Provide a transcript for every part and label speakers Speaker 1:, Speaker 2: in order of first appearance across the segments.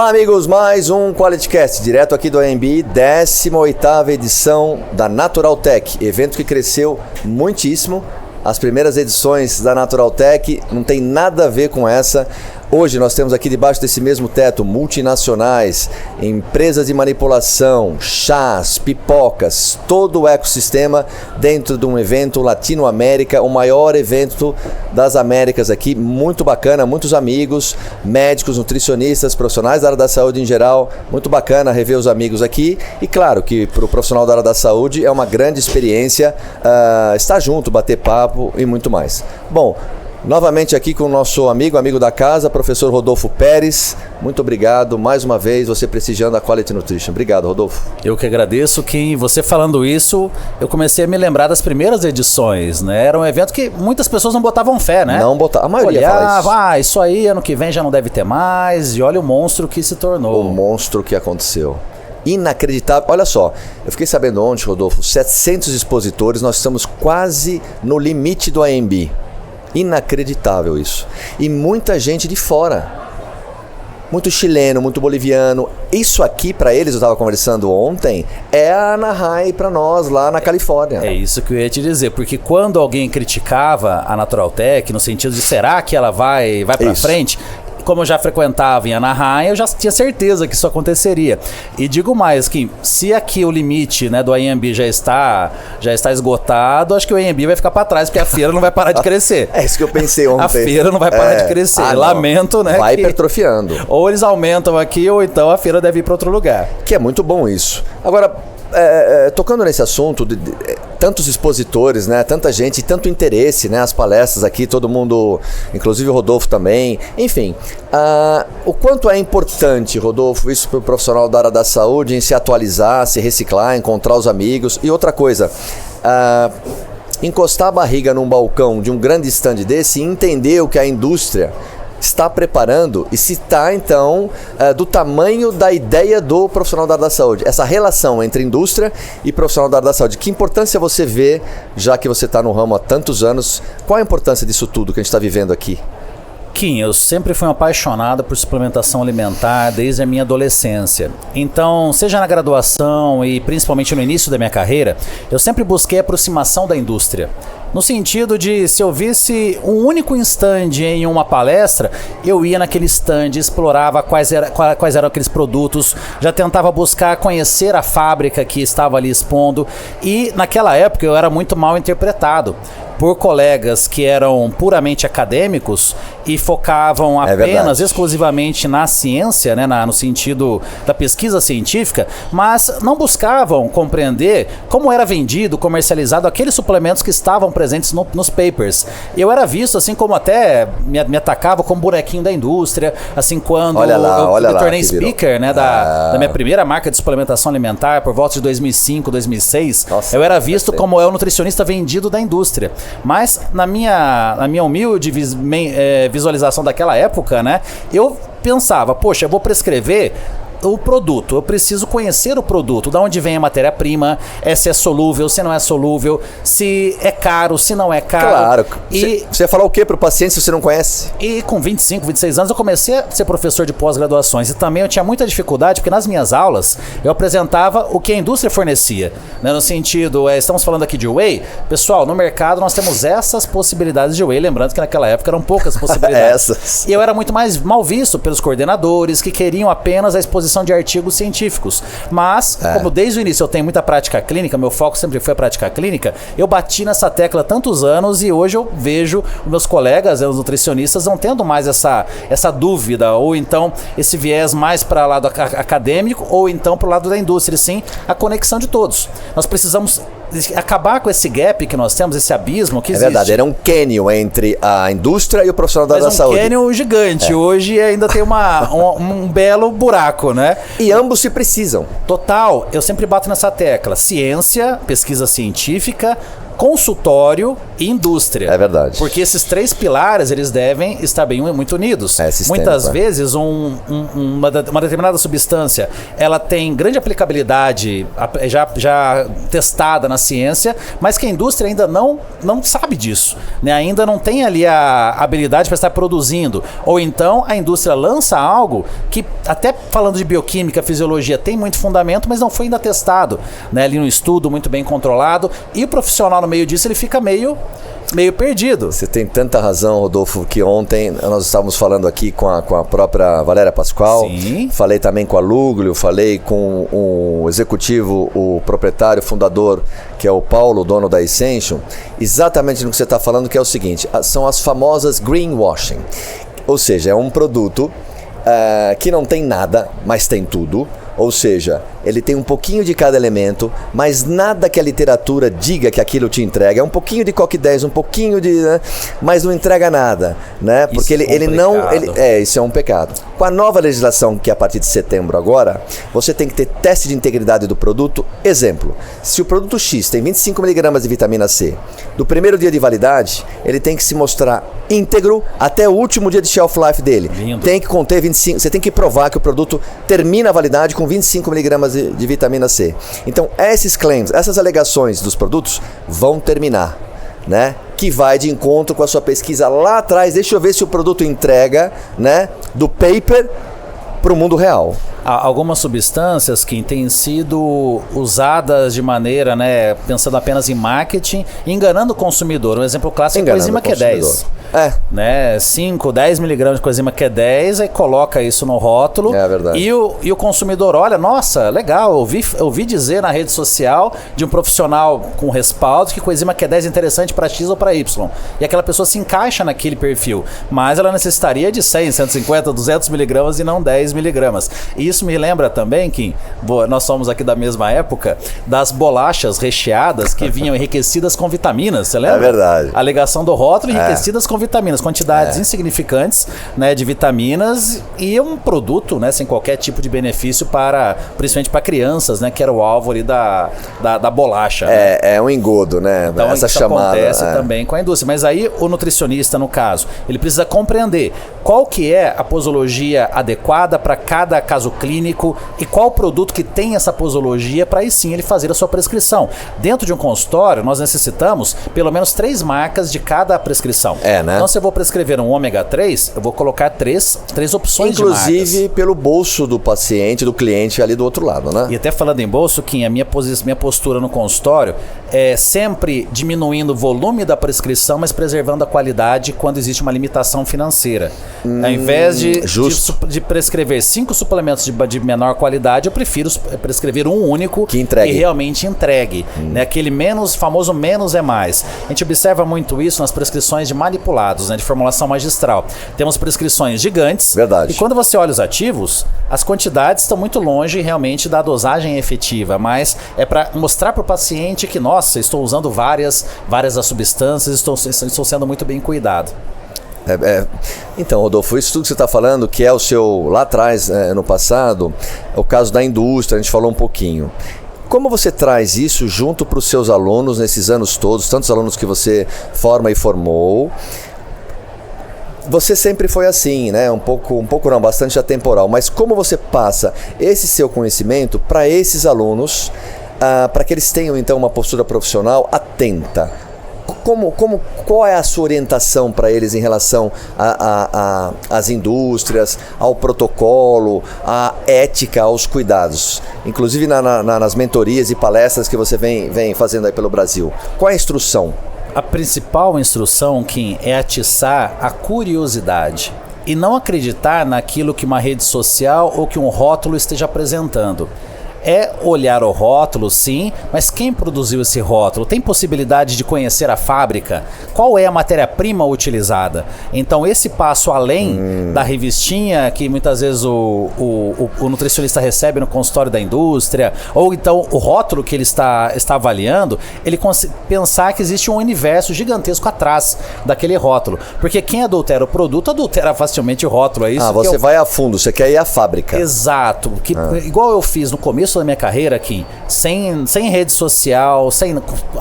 Speaker 1: Olá, amigos, mais um QualityCast, direto aqui do AMB, 18ª edição da Natural Tech, evento que cresceu muitíssimo. As primeiras edições da Natural Tech não tem nada a ver com essa. Hoje nós temos aqui debaixo desse mesmo teto multinacionais, empresas de manipulação, chás, pipocas, todo o ecossistema dentro de um evento Latinoamérica, o maior evento das Américas aqui, muito bacana, muitos amigos, médicos, nutricionistas, profissionais da área da saúde em geral, muito bacana rever os amigos aqui e claro que para o profissional da área da saúde é uma grande experiência estar junto, bater papo e muito mais. Bom, novamente aqui com o nosso amigo da casa, professor Rodolfo Pérez. Muito obrigado mais uma vez, você prestigiando a Quality Nutrition. Obrigado, Rodolfo.
Speaker 2: Eu que agradeço, Kim. Você falando isso, eu comecei a me lembrar das primeiras edições, né? Era um evento que muitas pessoas não botavam fé, né?
Speaker 1: Não botavam, a maioria fala
Speaker 2: isso aí ano que vem já não deve ter mais, e olha o monstro que se tornou.
Speaker 1: O monstro que aconteceu. Inacreditável. Olha só, eu fiquei sabendo ontem, Rodolfo, 700 expositores, nós estamos quase no limite do AMB. Inacreditável isso. E muita gente de fora. Muito chileno, muito boliviano. Isso aqui, para eles, eu estava conversando ontem, é a Anaheim para nós lá na Califórnia.
Speaker 2: É isso que eu ia te dizer, porque quando alguém criticava a Natural Tech, no sentido de será que ela vai para frente... Como eu já frequentava em Anaheim, eu já tinha certeza que isso aconteceria. E digo mais, que se aqui o limite, né, do AMB já está esgotado, acho que o AMB vai ficar para trás, porque a feira não vai parar de crescer.
Speaker 1: É isso que eu pensei ontem.
Speaker 2: A feira não vai parar de crescer. Lamento, né?
Speaker 1: Vai hipertrofiando.
Speaker 2: Ou eles aumentam aqui, ou então a feira deve ir para outro lugar.
Speaker 1: Que é muito bom isso. Agora, tocando nesse assunto, tantos expositores, né, tanta gente, tanto interesse, né, as palestras aqui, todo mundo, inclusive o Rodolfo também, enfim, o quanto é importante, Rodolfo, isso para o profissional da área da saúde, em se atualizar, se reciclar, encontrar os amigos. E outra coisa, encostar a barriga num balcão de um grande stand desse e entender o que a indústria está preparando e se está, então, do tamanho da ideia do profissional da área da saúde. Essa relação entre indústria e profissional da área da saúde. Que importância você vê, já que você está no ramo há tantos anos, qual a importância disso tudo que a gente está vivendo aqui?
Speaker 2: Kim, eu sempre fui um apaixonado por suplementação alimentar desde a minha adolescência. Então, seja na graduação e principalmente no início da minha carreira, eu sempre busquei a aproximação da indústria. No sentido de, se eu visse um único stand em uma palestra, eu ia naquele stand, explorava quais eram aqueles produtos, já tentava buscar conhecer a fábrica que estava ali expondo. E naquela época eu era muito mal interpretado por colegas que eram puramente acadêmicos e focavam apenas, exclusivamente na ciência, né, no sentido da pesquisa científica, mas não buscavam compreender como era vendido, comercializado aqueles suplementos que estavam presentes nos papers. Eu era visto assim como até me atacava como bonequinho da indústria, assim quando eu me tornei speaker, né, da minha primeira marca de suplementação alimentar por volta de 2005, 2006. Nossa, eu era visto como o nutricionista vendido da indústria. Mas na minha humilde visualização daquela época, né, eu pensava, poxa, eu vou prescrever o produto, eu preciso conhecer o produto, de onde vem a matéria-prima, se é solúvel, se não é solúvel, se é caro, se não é caro.
Speaker 1: Claro. E você ia falar o que para o paciente se você não conhece?
Speaker 2: E com 25, 26 anos eu comecei a ser professor de pós-graduações e também eu tinha muita dificuldade porque nas minhas aulas eu apresentava o que a indústria fornecia, né? No sentido, estamos falando aqui de whey, pessoal, no mercado nós temos essas possibilidades de whey, lembrando que naquela época eram poucas possibilidades.
Speaker 1: Essas.
Speaker 2: E eu era muito mais mal visto pelos coordenadores que queriam apenas a exposição de artigos científicos. Mas, como desde o início eu tenho muita prática clínica, meu foco sempre foi a prática clínica, eu bati nessa tecla há tantos anos e hoje eu vejo os meus colegas, os nutricionistas, não tendo mais essa dúvida, ou então esse viés mais para o lado acadêmico, ou então para o lado da indústria, sim, a conexão de todos. Nós precisamos acabar com esse gap que nós temos, esse abismo que existe.
Speaker 1: É verdade, era um cânion entre a indústria e o profissional da saúde.
Speaker 2: Um cânion gigante, hoje ainda tem um belo buraco, né?
Speaker 1: E ambos se precisam.
Speaker 2: Total, eu sempre bato nessa tecla, ciência, pesquisa científica, consultório e indústria.
Speaker 1: É verdade.
Speaker 2: Porque esses 3 pilares, eles devem estar bem muito unidos. Muitas vezes, uma determinada substância, ela tem grande aplicabilidade já testada na ciência, mas que a indústria ainda não sabe disso, né? Ainda não tem ali a habilidade para estar produzindo. Ou então, a indústria lança algo que, até falando de bioquímica, fisiologia, tem muito fundamento, mas não foi ainda testado, né? Ali no estudo, muito bem controlado. E o profissional, no meio disso, ele fica meio perdido.
Speaker 1: Você tem tanta razão, Rodolfo, que ontem nós estávamos falando aqui com a própria Valéria Pascoal.
Speaker 2: Sim.
Speaker 1: Falei também com a Lúglio, falei com o executivo, o proprietário, fundador, que é o Paulo, dono da Essentium, exatamente no que você está falando, que é o seguinte, são as famosas greenwashing. Ou seja, é um produto que não tem nada, mas tem tudo. Ou seja, ele tem um pouquinho de cada elemento, mas nada que a literatura diga que aquilo te entrega. É um pouquinho de Coque 10, um pouquinho de... né? Mas não entrega nada, né? Porque ele não... isso é um pecado. Com a nova legislação, que é a partir de setembro agora, você tem que ter teste de integridade do produto. Exemplo, se o produto X tem 25 mg de vitamina C, do primeiro dia de validade, ele tem que se mostrar íntegro até o último dia de shelf life dele.
Speaker 2: Lindo.
Speaker 1: Tem que conter 25... Você tem que provar que o produto termina a validade com 25 mg de vitamina C. Então, esses claims, essas alegações dos produtos vão terminar, né? Que vai de encontro com a sua pesquisa lá atrás. Deixa eu ver se o produto entrega, né? Do paper para o mundo real.
Speaker 2: Algumas substâncias que têm sido usadas de maneira, né, pensando apenas em marketing, enganando o consumidor. Um exemplo clássico é a coenzima Q10. Né, 5, 10 miligramas de coenzima Q10, aí coloca isso no rótulo.
Speaker 1: É verdade.
Speaker 2: E o consumidor olha, nossa, legal, ouvi dizer na rede social de um profissional com respaldo que coenzima Q10 é interessante para X ou para Y. E aquela pessoa se encaixa naquele perfil, mas ela necessitaria de 100, 150, 200 miligramas e não 10 miligramas. Isso me lembra também, Kim, nós somos aqui da mesma época, das bolachas recheadas que vinham enriquecidas com vitaminas, você lembra?
Speaker 1: É verdade.
Speaker 2: A alegação do rótulo, enriquecidas com vitaminas, quantidades insignificantes, né, de vitaminas, e um produto, né, sem qualquer tipo de benefício principalmente para crianças, né, que era o alvo ali da bolacha.
Speaker 1: É um engodo, né?
Speaker 2: Então
Speaker 1: essa
Speaker 2: isso
Speaker 1: chamada
Speaker 2: acontece também com a indústria. Mas aí o nutricionista, no caso, ele precisa compreender qual que é a posologia adequada para cada caso clínico e qual produto que tem essa posologia para aí sim ele fazer a sua prescrição. Dentro de um consultório, nós necessitamos pelo menos 3 marcas de cada prescrição.
Speaker 1: Né?
Speaker 2: Então, se eu vou prescrever um ômega 3, eu vou colocar três opções de marcas.
Speaker 1: Inclusive pelo bolso do paciente, do cliente ali do outro lado, né?
Speaker 2: E até falando em bolso, Kim, a minha postura no consultório é sempre diminuindo o volume da prescrição, mas preservando a qualidade quando existe uma limitação financeira. Ao invés de prescrever 5 suplementos de menor qualidade, eu prefiro prescrever um único que realmente entregue. Né? Aquele famoso menos é mais. A gente observa muito isso nas prescrições de manipulados, né? De formulação magistral. Temos prescrições gigantes.
Speaker 1: Verdade. E
Speaker 2: quando você olha os ativos, as quantidades estão muito longe realmente da dosagem efetiva, mas é para mostrar para o paciente que, nossa, estou usando várias das substâncias, estou sendo muito bem cuidado.
Speaker 1: Então, Rodolfo, isso tudo que você está falando, que é o seu, lá atrás, no passado, é o caso da indústria, a gente falou um pouquinho. Como você traz isso junto para os seus alunos nesses anos todos, tantos alunos que você forma e formou? Você sempre foi assim, né? Um pouco não, bastante atemporal, mas como você passa esse seu conhecimento para esses alunos, para que eles tenham então uma postura profissional atenta? Qual é a sua orientação para eles em relação às indústrias, ao protocolo, à ética, aos cuidados? Inclusive nas mentorias e palestras que você vem fazendo aí pelo Brasil. Qual é a instrução?
Speaker 2: A principal instrução, Kim, é atiçar a curiosidade e não acreditar naquilo que uma rede social ou que um rótulo esteja apresentando. É olhar o rótulo, sim, mas quem produziu esse rótulo? Tem possibilidade de conhecer a fábrica? Qual é a matéria-prima utilizada? Então, esse passo além da revistinha que muitas vezes o nutricionista recebe no consultório da indústria, ou então o rótulo que ele está avaliando, ele pensar que existe um universo gigantesco atrás daquele rótulo. Porque quem adultera o produto, adultera facilmente o rótulo. É isso
Speaker 1: você vai a fundo, você quer ir à fábrica.
Speaker 2: Exato. Igual eu fiz no começo começo da minha carreira, Kim, sem rede social,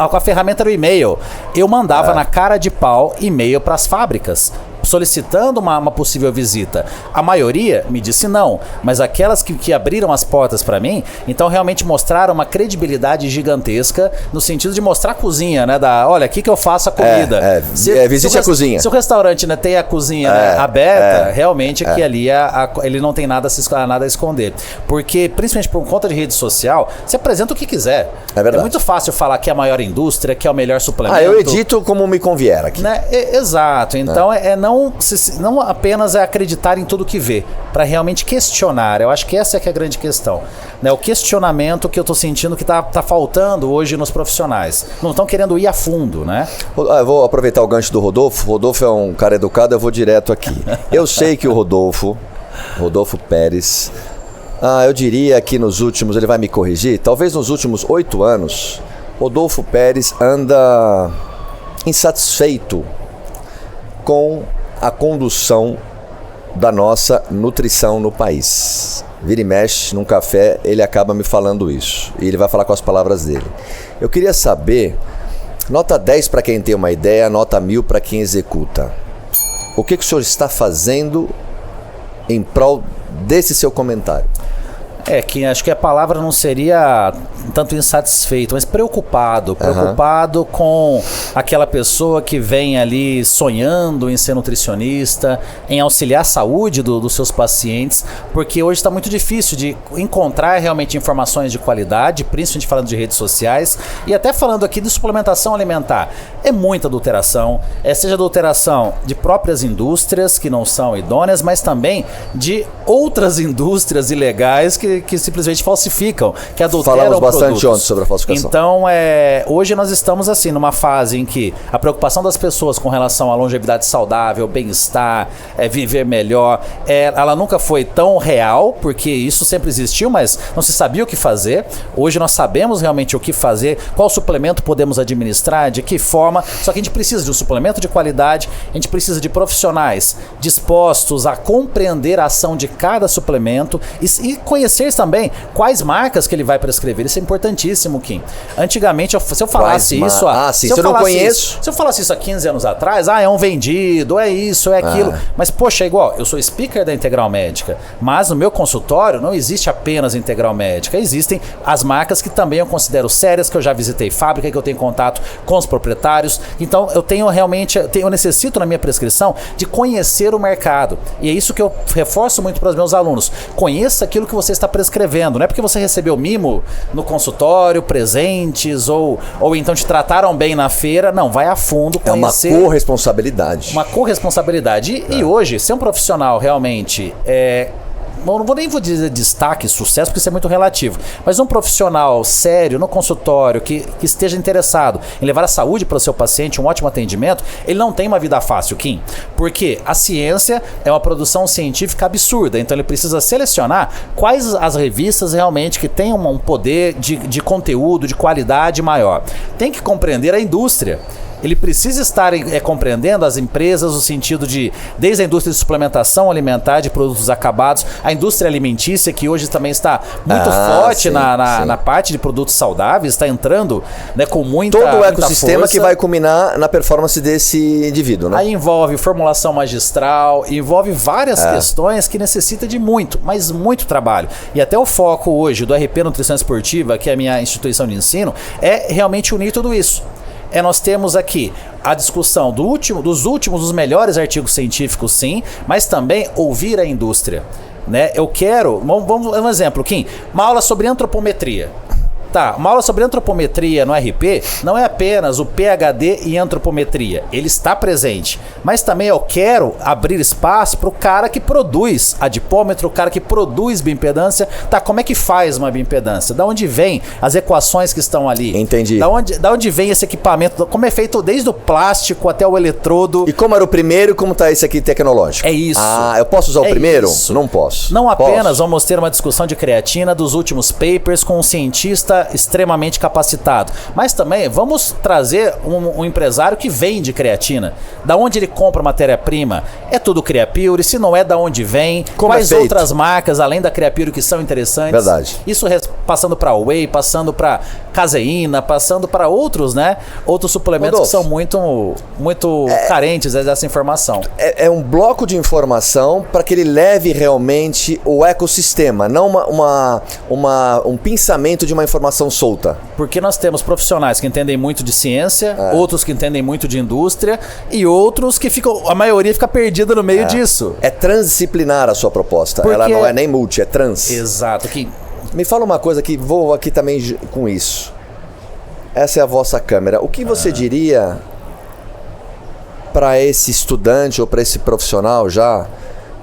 Speaker 2: com a ferramenta do e-mail, eu mandava na cara de pau e-mail para as fábricas, solicitando uma possível visita. A maioria me disse não, mas aquelas que abriram as portas para mim, então realmente mostraram uma credibilidade gigantesca no sentido de mostrar a cozinha, né? Olha, aqui que eu faço a comida.
Speaker 1: Visite a cozinha.
Speaker 2: Se o restaurante, né, tem a cozinha aberta, realmente que ali ele não tem nada a esconder. Porque, principalmente por conta de rede social, você apresenta o que quiser.
Speaker 1: É verdade.
Speaker 2: É muito fácil falar que é a maior indústria, que é o melhor suplemento.
Speaker 1: Eu edito como me convier aqui.
Speaker 2: Né? Exato. Então não apenas acreditar em tudo que vê, para realmente questionar. Eu acho que essa é que é a grande questão. Né? O questionamento que eu estou sentindo que tá faltando hoje nos profissionais. Não estão querendo ir a fundo, né?
Speaker 1: Eu vou aproveitar o gancho do Rodolfo. Rodolfo é um cara educado, eu vou direto aqui. Eu sei que o Rodolfo Pérez, eu diria que nos últimos, ele vai me corrigir, talvez nos últimos 8 anos, Rodolfo Pérez anda insatisfeito com a condução da nossa nutrição no país. Vira e mexe num café, ele acaba me falando isso. E ele vai falar com as palavras dele. Eu queria saber, nota 10 para quem tem uma ideia, nota 1000 para quem executa. O que o senhor está fazendo em prol desse seu comentário?
Speaker 2: Que acho que a palavra não seria tanto insatisfeito, mas preocupado com aquela pessoa que vem ali sonhando em ser nutricionista, em auxiliar a saúde dos seus pacientes, porque hoje está muito difícil de encontrar realmente informações de qualidade, principalmente falando de redes sociais, e até falando aqui de suplementação alimentar. É muita adulteração, seja adulteração de próprias indústrias que não são idôneas, mas também de outras indústrias ilegais que simplesmente falsificam, que adulteram
Speaker 1: Falamos bastante
Speaker 2: produtos.
Speaker 1: ontem sobre a falsificação.
Speaker 2: Então, hoje nós estamos assim numa fase em que a preocupação das pessoas com relação à longevidade saudável, bem-estar, viver melhor, ela nunca foi tão real, porque isso sempre existiu, mas não se sabia o que fazer. Hoje nós sabemos realmente o que fazer, qual suplemento podemos administrar, de que forma, só que a gente precisa de um suplemento de qualidade, a gente precisa de profissionais dispostos a compreender a ação de cada suplemento e conhecer também quais marcas que ele vai prescrever. Isso é importantíssimo, Kim. Antigamente, se eu falasse isso...
Speaker 1: sim, se eu não conheço...
Speaker 2: Se eu falasse isso há 15 anos atrás, é um vendido, é isso, é aquilo. Mas, poxa, é igual, eu sou speaker da Integral Médica, mas no meu consultório não existe apenas Integral Médica, existem as marcas que também eu considero sérias, que eu já visitei fábrica, que eu tenho contato com os proprietários. Então, eu necessito na minha prescrição de conhecer o mercado. E é isso que eu reforço muito para os meus alunos. Conheça aquilo que você está prescrevendo. Não é porque você recebeu mimo no consultório, presentes, ou então te trataram bem na feira. Não, vai a fundo conhecer.
Speaker 1: É uma corresponsabilidade.
Speaker 2: Uma corresponsabilidade. E hoje, ser um profissional realmente... não vou dizer destaque, sucesso, porque isso é muito relativo, mas um profissional sério no consultório que esteja interessado em levar a saúde para o seu paciente, um ótimo atendimento, ele não tem uma vida fácil, Kim, porque a ciência é uma produção científica absurda, então ele precisa selecionar quais as revistas realmente que têm um poder de conteúdo, de qualidade maior. Tem que compreender a indústria. Ele precisa estar compreendendo as empresas no sentido de, desde a indústria de suplementação alimentar, de produtos acabados, a indústria alimentícia, que hoje também está muito forte na parte de produtos saudáveis, está entrando, né, com muita
Speaker 1: todo o ecossistema
Speaker 2: força.
Speaker 1: Que vai culminar na performance desse indivíduo, né?
Speaker 2: Aí envolve formulação magistral, envolve várias questões que necessita de muito, mas muito trabalho. E até o foco hoje do RP Nutrição Esportiva, que é a minha instituição de ensino, é realmente unir tudo isso. Nós temos aqui a discussão dos melhores artigos científicos, sim, mas também ouvir a indústria. Né? Eu quero, vamos um exemplo, Kim, uma aula sobre antropometria. Tá, uma aula sobre antropometria no RP não é apenas o PhD em antropometria, ele está presente, mas também eu quero abrir espaço para o cara que produz adipômetro, o cara que produz bioimpedância. Tá, como é que faz uma bioimpedância? Da onde vem as equações que estão ali?
Speaker 1: Entendi.
Speaker 2: Da onde vem esse equipamento? Como é feito desde o plástico até o eletrodo?
Speaker 1: E como era o primeiro e como está esse aqui tecnológico?
Speaker 2: É isso.
Speaker 1: Eu posso usar o primeiro?
Speaker 2: Isso.
Speaker 1: Não posso.
Speaker 2: Não apenas vamos ter uma discussão de creatina dos últimos papers com um cientista seja extremamente capacitado. Mas também vamos trazer um empresário que vende creatina. Da onde ele compra matéria-prima? É tudo Creapure? Se não é, da onde vem? Quais outras marcas, além da Creapure, que são interessantes?
Speaker 1: Verdade.
Speaker 2: Isso passando para whey, passando para caseína, passando para outros, né? Outros suplementos, Rodolfo, que são muito carentes dessa informação.
Speaker 1: É um bloco de informação para que ele leve realmente o ecossistema, não um pensamento de uma informação solta.
Speaker 2: Porque nós temos profissionais que entendem muito de ciência, outros que entendem muito de indústria e outros que a maioria fica perdida no meio disso.
Speaker 1: É transdisciplinar a sua proposta. Porque ela não é nem multi, é trans.
Speaker 2: Exato.
Speaker 1: Me fala uma coisa que vou aqui também com isso. Essa é a vossa câmera. O que você diria para esse estudante ou para esse profissional já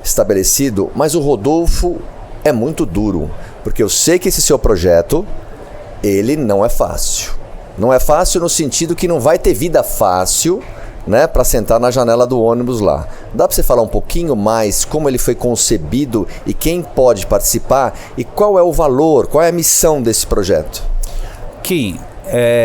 Speaker 1: estabelecido? Mas o Rodolfo é muito duro, porque eu sei que esse seu projeto, ele não é fácil. Não é fácil no sentido que não vai ter vida fácil, né, para sentar na janela do ônibus lá. Dá para você falar um pouquinho mais como ele foi concebido e quem pode participar e qual é o valor, qual é a missão desse projeto?
Speaker 2: Kim,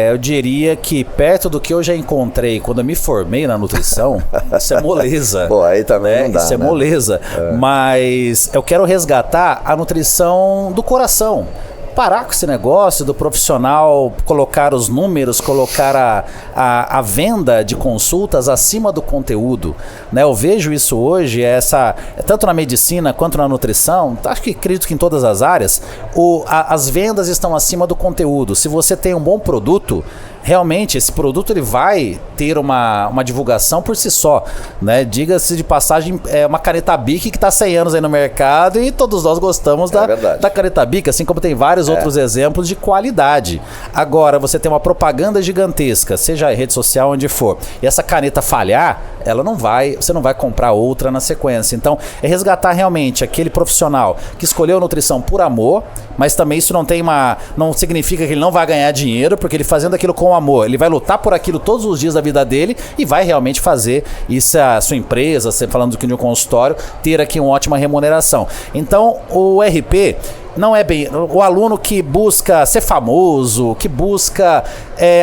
Speaker 2: eu diria que perto do que eu já encontrei quando eu me formei na nutrição, isso é moleza.
Speaker 1: Pô, aí também não dá,
Speaker 2: isso é moleza. Mas eu quero resgatar a nutrição do coração. Parar com esse negócio do profissional colocar os números, colocar a venda de consultas acima do conteúdo, né? Eu vejo isso hoje, tanto na medicina quanto na nutrição, acredito que em todas as áreas, as vendas estão acima do conteúdo. Se você tem um bom produto, realmente esse produto ele vai ter uma divulgação por si só, né? Diga-se de passagem, é uma caneta Bic que está 100 anos aí no mercado e todos nós gostamos da caneta Bic, assim como tem vários outros exemplos de qualidade. Agora, você tem uma propaganda gigantesca, seja em rede social, onde for, e essa caneta falhar, você não vai comprar outra na sequência. Então, é resgatar realmente aquele profissional que escolheu a nutrição por amor, mas também isso não significa que ele não vai ganhar dinheiro, porque ele fazendo aquilo com amor, ele vai lutar por aquilo todos os dias da vida dele e vai realmente fazer isso, a sua empresa, falando de um consultório, ter aqui uma ótima remuneração. Então, o RP não é bem o aluno que busca ser famoso, que busca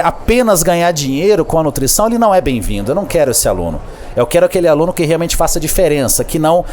Speaker 2: apenas ganhar dinheiro com a nutrição, ele não é bem-vindo. Eu não quero esse aluno. Eu quero aquele aluno que realmente faça diferença, que não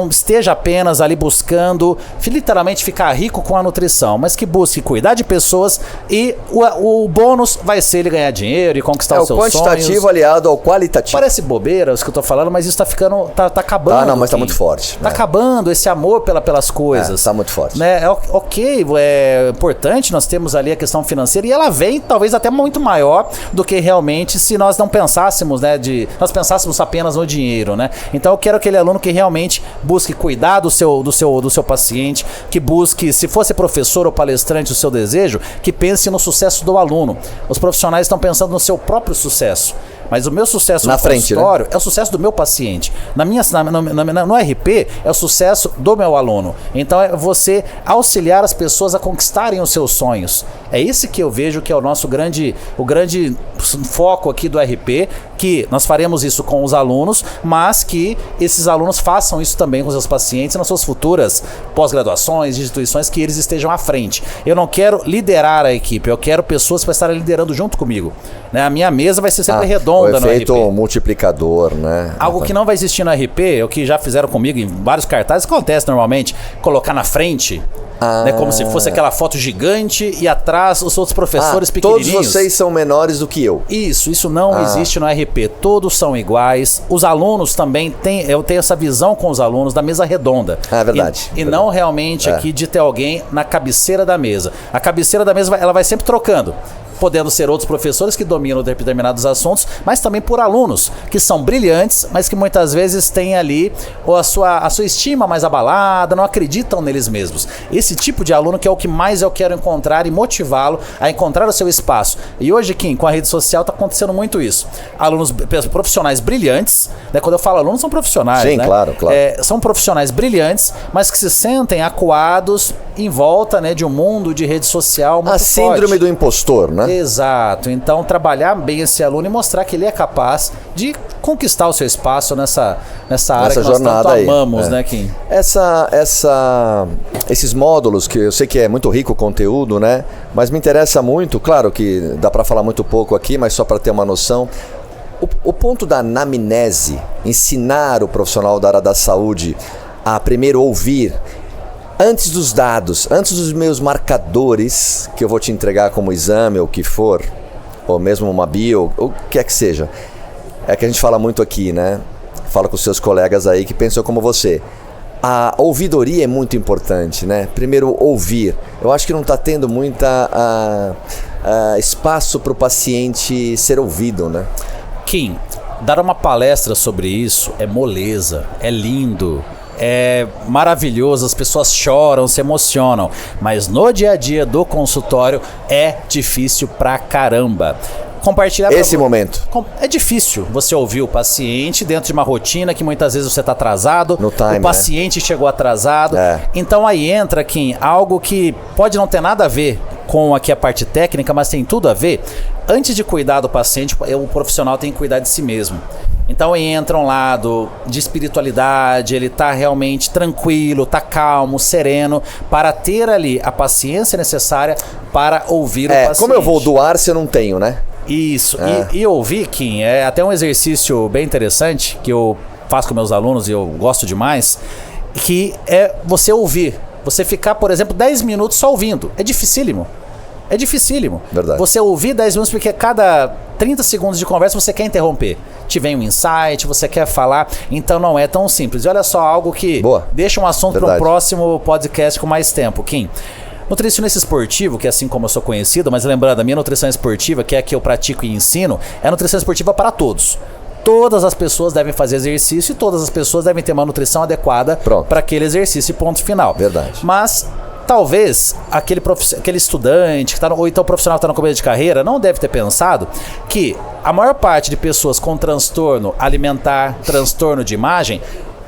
Speaker 2: esteja apenas ali buscando literalmente ficar rico com a nutrição, mas que busque cuidar de pessoas e o bônus vai ser ele ganhar dinheiro e conquistar os seus sonhos. É o
Speaker 1: quantitativo aliado ao qualitativo.
Speaker 2: Parece bobeira isso que eu tô falando, mas isso tá ficando, tá acabando.
Speaker 1: Não, mas tá muito forte.
Speaker 2: Tá acabando esse amor pelas coisas.
Speaker 1: Tá muito forte.
Speaker 2: Né? É importante, nós temos ali a questão financeira e ela vem talvez até muito maior do que realmente se nós não pensássemos, né, nós pensássemos apenas no dinheiro, né? Então eu quero aquele aluno que realmente busque cuidar do seu paciente, que busque, se fosse professor ou palestrante, o seu desejo, que pense no sucesso do aluno. Os profissionais estão pensando no seu próprio sucesso. Mas o meu sucesso no consultório, né, é o sucesso do meu paciente. No RP, é o sucesso do meu aluno. Então é você auxiliar as pessoas a conquistarem os seus sonhos. É esse que eu vejo que é o grande foco aqui do RP, que nós faremos isso com os alunos, mas que esses alunos façam isso também com os seus pacientes nas suas futuras pós-graduações, instituições, que eles estejam à frente. Eu não quero liderar a equipe, eu quero pessoas que estarem liderando junto comigo. Né? A minha mesa vai ser sempre redonda. O
Speaker 1: efeito multiplicador, né?
Speaker 2: Algo que não vai existir no RP, o que já fizeram comigo em vários cartazes, acontece normalmente, colocar na frente, né, como se fosse aquela foto gigante e atrás os outros professores pequenininhos.
Speaker 1: Todos vocês são menores do que eu.
Speaker 2: Isso não existe no RP, todos são iguais. Os alunos também eu tenho essa visão com os alunos da mesa redonda.
Speaker 1: É verdade.
Speaker 2: E não realmente aqui de ter alguém na cabeceira da mesa. A cabeceira da mesa ela vai sempre trocando. Podendo ser outros professores que dominam determinados assuntos, mas também por alunos que são brilhantes, mas que muitas vezes têm ali a sua estima mais abalada, não acreditam neles mesmos. Esse tipo de aluno que é o que mais eu quero encontrar e motivá-lo a encontrar o seu espaço. E hoje, Kim, com a rede social está acontecendo muito isso. Alunos profissionais brilhantes, né? Quando eu falo alunos, são profissionais.
Speaker 1: Sim,
Speaker 2: né?
Speaker 1: Claro.
Speaker 2: São profissionais brilhantes, mas que se sentem acuados em volta, né, de um mundo de rede social muito
Speaker 1: forte. A síndrome do impostor, né?
Speaker 2: Exato. Então, trabalhar bem esse aluno e mostrar que ele é capaz de conquistar o seu espaço nessa área que nós tanto amamos, né, Kim?
Speaker 1: Esses módulos, que eu sei que é muito rico o conteúdo, né? Mas me interessa muito, claro que dá para falar muito pouco aqui, mas só para ter uma noção. O ponto da anamnese, ensinar o profissional da área da saúde a primeiro ouvir, antes dos dados, antes dos meus marcadores, que eu vou te entregar como exame ou o que for, ou mesmo uma bio, ou o que é que seja. É que a gente fala muito aqui, né? Fala com os seus colegas aí que pensam como você. A ouvidoria é muito importante, né? Primeiro, ouvir. Eu acho que não está tendo muita espaço para o paciente ser ouvido, né?
Speaker 2: Kim, dar uma palestra sobre isso é moleza, é lindo, é maravilhoso, as pessoas choram, se emocionam, mas no dia a dia do consultório é difícil pra caramba. Compartilhar
Speaker 1: esse momento.
Speaker 2: É difícil você ouvir o paciente dentro de uma rotina que muitas vezes você está atrasado,
Speaker 1: no time,
Speaker 2: o paciente chegou atrasado. Então aí entra, Kim, algo que pode não ter nada a ver com aqui a parte técnica, mas tem tudo a ver. Antes de cuidar do paciente, o profissional tem que cuidar de si mesmo. Então entra um lado de espiritualidade, ele tá realmente tranquilo, tá calmo, sereno, para ter ali a paciência necessária para ouvir o paciente.
Speaker 1: Como eu vou doar se eu não tenho, né?
Speaker 2: Isso, e ouvir, Kim, é até um exercício bem interessante que eu faço com meus alunos e eu gosto demais, que é você ouvir. Você ficar, por exemplo, 10 minutos só ouvindo. É dificílimo. É dificílimo.
Speaker 1: Verdade.
Speaker 2: Você ouvir 10 minutos porque cada 30 segundos de conversa você quer interromper. Te vem um insight, você quer falar, então não é tão simples. E olha só, algo que deixa um assunto para um próximo podcast com mais tempo, Kim. Nutricionista esportivo, que é assim como eu sou conhecido, mas lembrando, a minha nutrição esportiva, que é a que eu pratico e ensino, é a nutrição esportiva para todos. Todas as pessoas devem fazer exercício e todas as pessoas devem ter uma nutrição adequada para aquele exercício, ponto final.
Speaker 1: Verdade.
Speaker 2: Mas talvez aquele estudante ou então o profissional que está no começo de carreira não deve ter pensado que a maior parte de pessoas com transtorno alimentar, transtorno de imagem,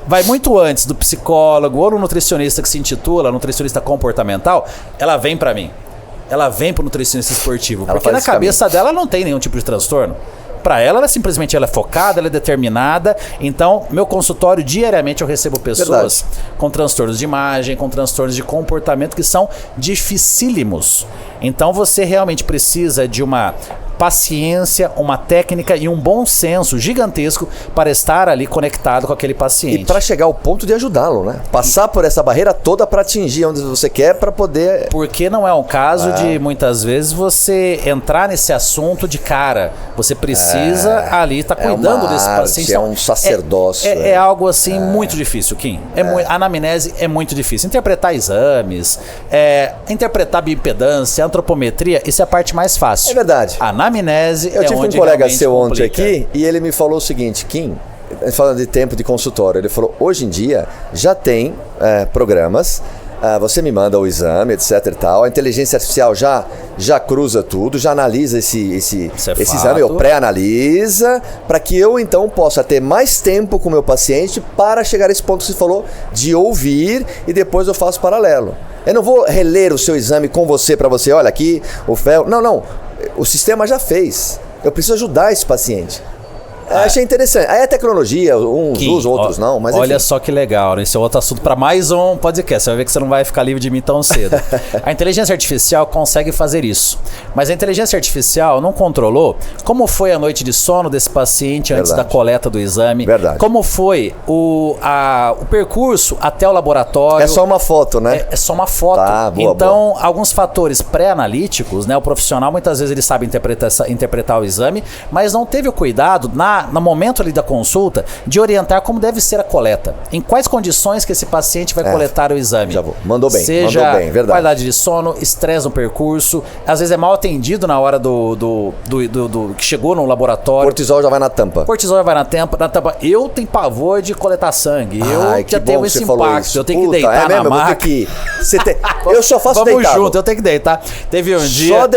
Speaker 2: vai muito antes do psicólogo ou no nutricionista que se intitula nutricionista comportamental, ela vem para mim. Ela vem pro nutricionista esportivo, porque na cabeça dela não tem nenhum tipo de transtorno. Para ela ela é focada, ela é determinada. Então, meu consultório, diariamente eu recebo pessoas com transtornos de imagem, com transtornos de comportamento que são dificílimos. Então, você realmente precisa de uma paciência, uma técnica e um bom senso gigantesco para estar ali conectado com aquele paciente.
Speaker 1: E para chegar ao ponto de ajudá-lo, né? Passar por essa barreira toda para atingir onde você quer para poder...
Speaker 2: Porque não é um caso de, muitas vezes, você entrar nesse assunto de cara. Você precisa ali estar cuidando desse paciente.
Speaker 1: É um sacerdócio.
Speaker 2: É algo assim muito difícil, Kim. A anamnese é muito difícil. Interpretar exames, interpretar bioimpedância, antropometria, isso é a parte mais fácil.
Speaker 1: É verdade.
Speaker 2: Anamnese
Speaker 1: eu tive um colega seu ontem aqui e ele me falou o seguinte, Kim, falando de tempo de consultório, ele falou, hoje em dia já tem programas, você me manda o exame, etc e tal, a inteligência artificial já cruza tudo, já analisa esse exame, eu pré-analisa, para que eu então possa ter mais tempo com o meu paciente para chegar a esse ponto que você falou, de ouvir e depois eu faço paralelo. Eu não vou reler o seu exame com você para você, olha aqui, o fel... Não. O sistema já fez. Eu preciso ajudar esse paciente. Achei interessante. Aí a tecnologia, uns usam, outros não. Mas
Speaker 2: olha só que legal. Esse é outro assunto para mais um podcast. Você vai ver que você não vai ficar livre de mim tão cedo. A inteligência artificial consegue fazer isso. Mas a inteligência artificial não controlou como foi a noite de sono desse paciente antes da coleta do exame.
Speaker 1: Verdade.
Speaker 2: Como foi o percurso até o laboratório.
Speaker 1: É só uma foto, né?
Speaker 2: É só uma foto.
Speaker 1: Tá, boa,
Speaker 2: então, alguns fatores pré-analíticos, né? O profissional muitas vezes ele sabe interpretar o exame, mas não teve o cuidado no momento ali da consulta, de orientar como deve ser a coleta. Em quais condições que esse paciente vai coletar o exame.
Speaker 1: Já vou. Mandou bem, verdade.
Speaker 2: Qualidade de sono, estresse no percurso, às vezes é mal atendido na hora do que chegou no laboratório.
Speaker 1: Cortisol já vai na tampa.
Speaker 2: Na tampa. Eu tenho pavor de coletar sangue. Eu já tenho esse impacto. Eu tenho que deitar na maca.
Speaker 1: Eu só faço deitado.
Speaker 2: Vamos junto, eu tenho que deitar. Teve um dia,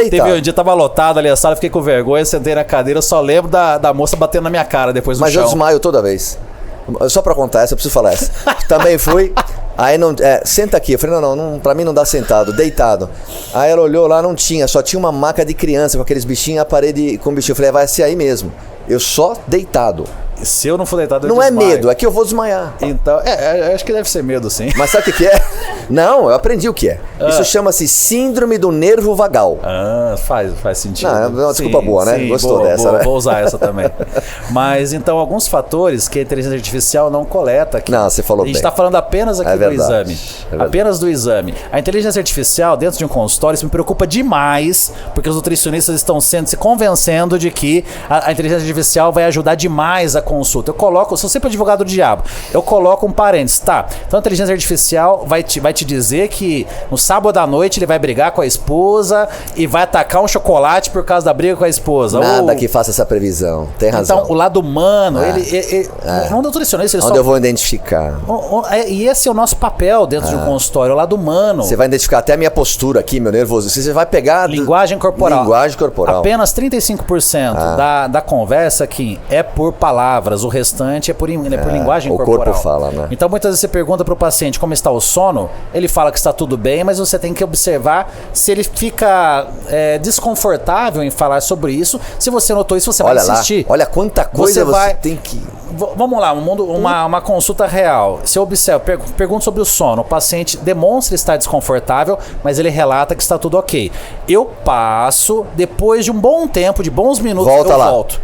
Speaker 2: tava lotado ali a sala, fiquei com vergonha, sentei na cadeira, eu só lembro da moça batendo na minha cara depois do chão.
Speaker 1: Mas eu desmaio toda vez. Só pra contar essa, eu preciso falar essa. Também fui. Aí não, senta aqui. Eu falei, não, pra mim não dá sentado, deitado. Aí ela olhou lá, não tinha, só tinha uma maca de criança com aqueles bichinhos, a parede com bichinho. Eu falei, vai ser aí mesmo. Eu só deitado.
Speaker 2: Se eu não for deitado, eu
Speaker 1: Não
Speaker 2: desmaio.
Speaker 1: é medo, é que eu vou desmaiar.
Speaker 2: Então, acho que deve ser medo, sim.
Speaker 1: Mas sabe o que é? Não, eu aprendi o que é. Isso chama-se síndrome do nervo vagal.
Speaker 2: Faz sentido.
Speaker 1: Não, é uma desculpa boa, né? Gostou dessa, né?
Speaker 2: Vou usar essa também. Mas, então, alguns fatores que a inteligência artificial não coleta aqui.
Speaker 1: Não, você falou bem.
Speaker 2: A gente está falando apenas aqui do exame. Apenas do exame. A inteligência artificial, dentro de um consultório, isso me preocupa demais, porque os nutricionistas estão se convencendo de que a inteligência artificial vai ajudar demais a consulta. Eu sou sempre advogado do diabo. Eu coloco um parênteses, tá? Então a inteligência artificial vai te dizer que no sábado à noite ele vai brigar com a esposa e vai atacar um chocolate por causa da briga com a esposa.
Speaker 1: Nada que faça essa previsão. Tem razão.
Speaker 2: Então, o lado humano, não nutricionista, ele
Speaker 1: Onde eu vou identificar?
Speaker 2: E esse é o nosso papel dentro de um consultório, o lado humano.
Speaker 1: Você vai identificar até a minha postura aqui, meu nervoso. Você vai pegar...
Speaker 2: Linguagem corporal.
Speaker 1: Linguagem corporal.
Speaker 2: Apenas 35% da conversa aqui é por palavras, o restante é por linguagem corporal.
Speaker 1: O corpo fala, né?
Speaker 2: Então muitas vezes você pergunta para o paciente como está o sono, ele fala que está tudo bem, mas você tem que observar se ele fica desconfortável em falar sobre isso. Se você notou isso, você vai insistir.
Speaker 1: Olha quanta coisa você tem que...
Speaker 2: Vamos lá, uma consulta real. Se eu observo, pergunto sobre o sono, o paciente demonstra estar desconfortável, mas ele relata que está tudo ok. Eu passo, depois de um bom tempo, de bons minutos, volto.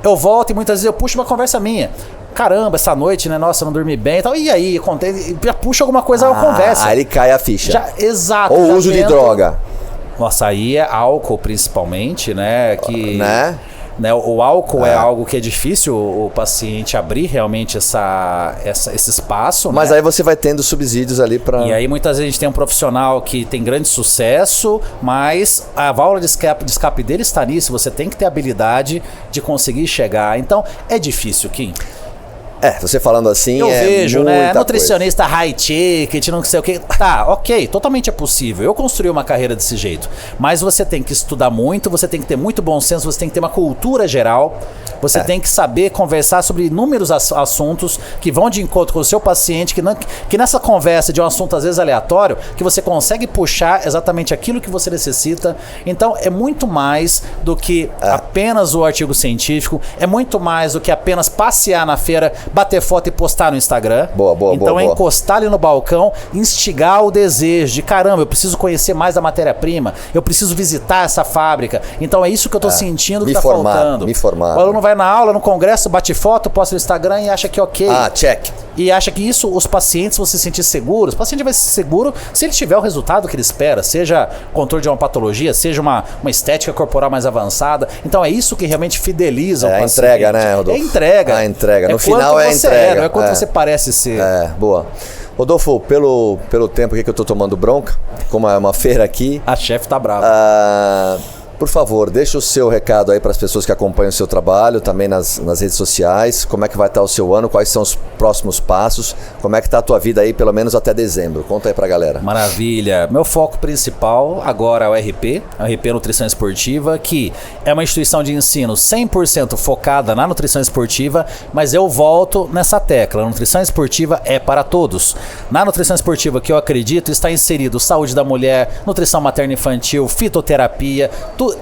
Speaker 2: Eu volto e muitas vezes eu puxo uma conversa minha. Caramba, essa noite, né? Nossa, eu não dormi bem e tal. E aí, já puxa alguma coisa, eu converso.
Speaker 1: Aí ele cai a ficha.
Speaker 2: Exato.
Speaker 1: Ou uso de droga.
Speaker 2: Nossa, aí é álcool principalmente, né? Né? O álcool é algo que é difícil o paciente abrir realmente esse espaço.
Speaker 1: Mas
Speaker 2: né?
Speaker 1: aí você vai tendo subsídios ali para...
Speaker 2: E aí muitas vezes a gente tem um profissional que tem grande sucesso, mas a válvula de escape dele está nisso. Você tem que ter habilidade de conseguir chegar. Então é difícil, Kim.
Speaker 1: Você falando assim,
Speaker 2: eu vejo, né? Nutricionista
Speaker 1: coisa.
Speaker 2: high ticket, não sei o que. Tá, ok, totalmente é possível. Eu construí uma carreira desse jeito. Mas você tem que estudar muito, você tem que ter muito bom senso, você tem que ter uma cultura geral, você tem que saber conversar sobre inúmeros assuntos que vão de encontro com o seu paciente, que nessa conversa de um assunto às vezes aleatório, que você consegue puxar exatamente aquilo que você necessita. Então é muito mais do que apenas o artigo científico, é muito mais do que apenas passear na feira, bater foto e postar no Instagram. Então é encostar ali no balcão, instigar o desejo de caramba, eu preciso conhecer mais da matéria-prima, eu preciso visitar essa fábrica. Então é isso que eu tô sentindo que tá faltando.
Speaker 1: Me formar.
Speaker 2: O aluno vai na aula, no congresso, bate foto, posta no Instagram e acha que é ok.
Speaker 1: Check.
Speaker 2: E acha que isso, os pacientes vão se sentir seguros. O paciente vai se sentir seguro se ele tiver o resultado que ele espera, seja controle de uma patologia, seja uma estética corporal mais avançada. Então é isso que realmente fideliza o paciente.
Speaker 1: É a entrega, né, Rodolfo?
Speaker 2: É entrega.
Speaker 1: A entrega. No final
Speaker 2: é
Speaker 1: entrega.
Speaker 2: Não é quanto você parece ser.
Speaker 1: Boa. Rodolfo, pelo tempo aqui que eu tô tomando bronca, como é uma feira aqui...
Speaker 2: A chefe tá brava.
Speaker 1: Por favor, deixa o seu recado aí para as pessoas que acompanham o seu trabalho, também nas redes sociais. Como é que vai estar o seu ano? Quais são os próximos passos? Como é que está a tua vida aí, pelo menos até dezembro? Conta aí para a galera.
Speaker 2: Maravilha. Meu foco principal agora é o RP, a RP Nutrição Esportiva, que é uma instituição de ensino 100% focada na nutrição esportiva, mas eu volto nessa tecla. A nutrição esportiva é para todos. Na nutrição esportiva que eu acredito está inserido saúde da mulher, nutrição materno-infantil, fitoterapia,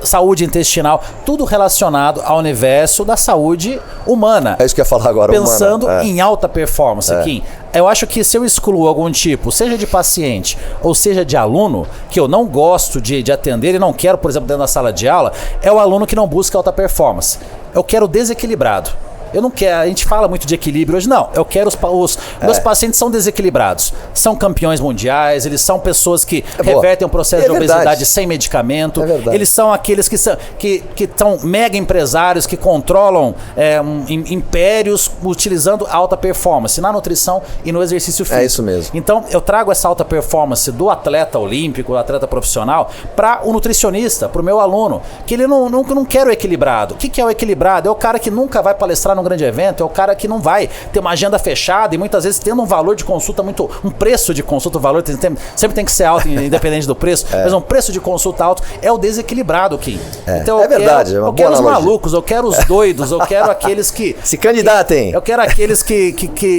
Speaker 2: saúde intestinal, tudo relacionado ao universo da saúde humana.
Speaker 1: É isso que eu ia falar agora,
Speaker 2: pensando em alta performance, Kim. Eu acho que se eu excluo algum tipo, seja de paciente ou seja de aluno, que eu não gosto de atender e não quero, por exemplo, dentro da sala de aula, é o aluno que não busca alta performance. Eu quero desequilibrado. Eu não quero, a gente fala muito de equilíbrio hoje, não. Eu quero meus pacientes são desequilibrados. São campeões mundiais, eles são pessoas que revertem um processo de obesidade sem medicamento. Eles são aqueles que são mega empresários, que controlam impérios utilizando alta performance na nutrição e no exercício físico.
Speaker 1: É isso mesmo.
Speaker 2: Então, eu trago essa alta performance do atleta olímpico, do atleta profissional, para o nutricionista, para o meu aluno, que ele não quer o equilibrado. O que é o equilibrado? É o cara que nunca vai palestrar num grande evento é o cara que não vai ter uma agenda fechada e muitas vezes tendo um valor de consulta um preço de consulta, o valor sempre tem que ser alto, independente do preço, mas um preço de consulta alto é o desequilizado, Kim. Então
Speaker 1: verdade,
Speaker 2: eu quero os malucos, eu quero os doidos, eu quero aqueles que...
Speaker 1: Se candidatem.
Speaker 2: Eu quero aqueles que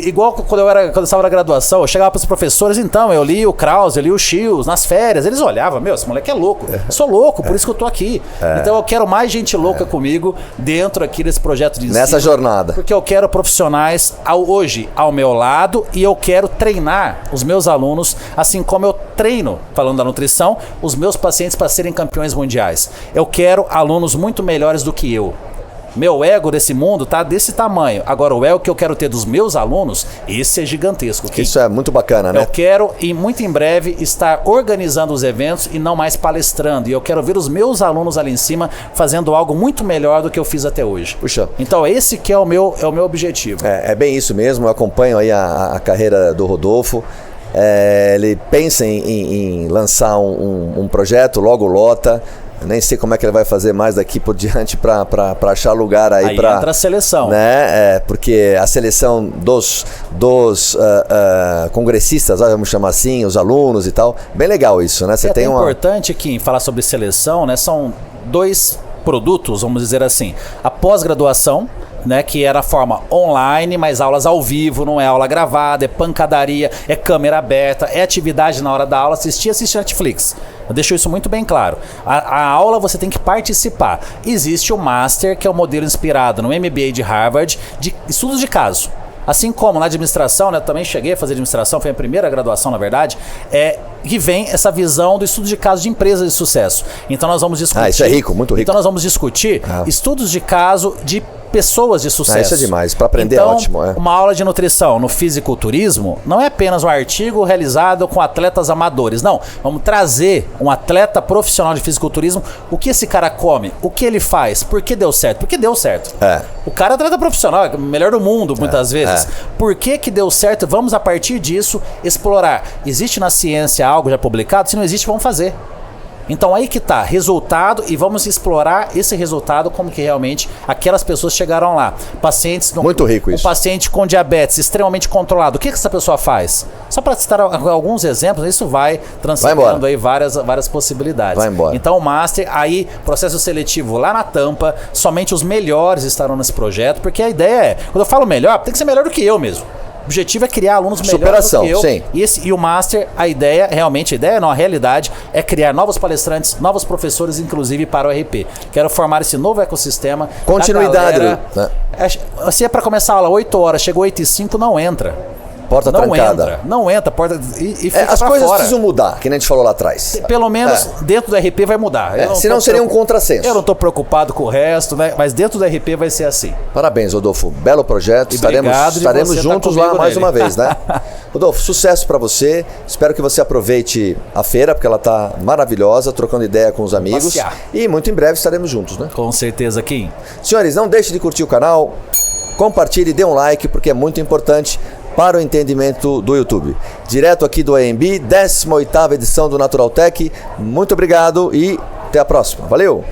Speaker 2: igual quando eu estava na graduação, eu chegava para os professores, então, eu li o Krause, eu li o Shields, nas férias, eles olhavam, esse moleque é louco, eu sou louco, por isso que eu tô aqui. Então eu quero mais gente louca comigo dentro aqui desse projeto de ensino.
Speaker 1: Nessa jornada.
Speaker 2: Porque eu quero profissionais hoje ao meu lado e eu quero treinar os meus alunos, assim como eu treino, falando da nutrição, os meus pacientes para serem campeões mundiais. Eu quero alunos muito melhores do que eu. Meu ego desse mundo tá desse tamanho. Agora, o ego que eu quero ter dos meus alunos, esse é gigantesco.
Speaker 1: Isso é muito bacana, né?
Speaker 2: Eu quero, e muito em breve, estar organizando os eventos e não mais palestrando. E eu quero ver os meus alunos ali em cima fazendo algo muito melhor do que eu fiz até hoje.
Speaker 1: Puxa.
Speaker 2: Então, esse que é o meu objetivo.
Speaker 1: É bem isso mesmo. Eu acompanho aí a carreira do Rodolfo. Ele pensa em lançar um projeto, logo lota. Nem sei como é que ele vai fazer mais daqui por diante para achar lugar aí para
Speaker 2: entra a seleção,
Speaker 1: né? Porque a seleção dos congressistas, vamos chamar assim, os alunos e tal, bem legal isso, né?
Speaker 2: Você tem importante que falar sobre seleção, né? São 2 produtos, vamos dizer assim, a pós-graduação, né, que era a forma online, mas aulas ao vivo, não é aula gravada, é pancadaria, é câmera aberta, é atividade na hora da aula, assistir Netflix. Eu deixo isso muito bem claro. A aula você tem que participar. Existe o Master, que é o modelo inspirado no MBA de Harvard, de estudos de caso. Assim como na administração, né, eu também cheguei a fazer administração, foi a primeira graduação, na verdade, que vem essa visão do estudo de caso de empresas de sucesso. Então nós vamos discutir...
Speaker 1: isso é rico, muito rico.
Speaker 2: Então nós vamos discutir estudos de caso de pessoas de sucesso.
Speaker 1: Isso é demais, para aprender
Speaker 2: então,
Speaker 1: é ótimo.
Speaker 2: Uma aula de nutrição no fisiculturismo não é apenas um artigo realizado com atletas amadores. Não, vamos trazer um atleta profissional de fisiculturismo, o que esse cara come, o que ele faz, por que deu certo? Porque deu certo. O cara é atleta profissional, é o melhor do mundo muitas vezes. Por que deu certo? Vamos a partir disso explorar. Existe na ciência algo já publicado? Se não existe, vamos fazer. Então aí que tá, resultado, e vamos explorar esse resultado, como que realmente aquelas pessoas chegaram lá. Pacientes...
Speaker 1: Muito rico isso.
Speaker 2: Um paciente com diabetes extremamente controlado, o que essa pessoa faz? Só para citar alguns exemplos, isso vai transformando aí várias possibilidades.
Speaker 1: Vai embora.
Speaker 2: Então o Master, aí processo seletivo lá na tampa, somente os melhores estarão nesse projeto, porque a ideia quando eu falo melhor, tem que ser melhor do que eu mesmo. O objetivo é criar alunos melhores do que eu.
Speaker 1: Sim.
Speaker 2: E o Master, a realidade é criar novos palestrantes, novos professores, inclusive para o RP. Quero formar esse novo ecossistema.
Speaker 1: Continuidade.
Speaker 2: Se é para começar a aula 8 horas, chegou 8h05, não entra.
Speaker 1: Porta trancada.
Speaker 2: Não entra, porta e fica
Speaker 1: as coisas
Speaker 2: fora.
Speaker 1: Precisam mudar, que nem a gente falou lá atrás.
Speaker 2: Pelo menos dentro do RP vai mudar.
Speaker 1: Senão seria um contrassenso.
Speaker 2: Eu não estou preocupado com o resto, né? Mas dentro do RP vai ser assim.
Speaker 1: Parabéns, Rodolfo. Belo projeto. Estaremos juntos lá mais uma vez, né? Rodolfo, sucesso para você. Espero que você aproveite a feira, porque ela tá maravilhosa, trocando ideia com os amigos.
Speaker 2: Passear.
Speaker 1: E muito em breve estaremos juntos, né?
Speaker 2: Com certeza, Kim.
Speaker 1: Senhores, não deixe de curtir o canal, compartilhe e dê um like, porque é muito importante para o entendimento do YouTube. Direto aqui do AMB, 18ª edição do Natural Tech. Muito obrigado e até a próxima. Valeu!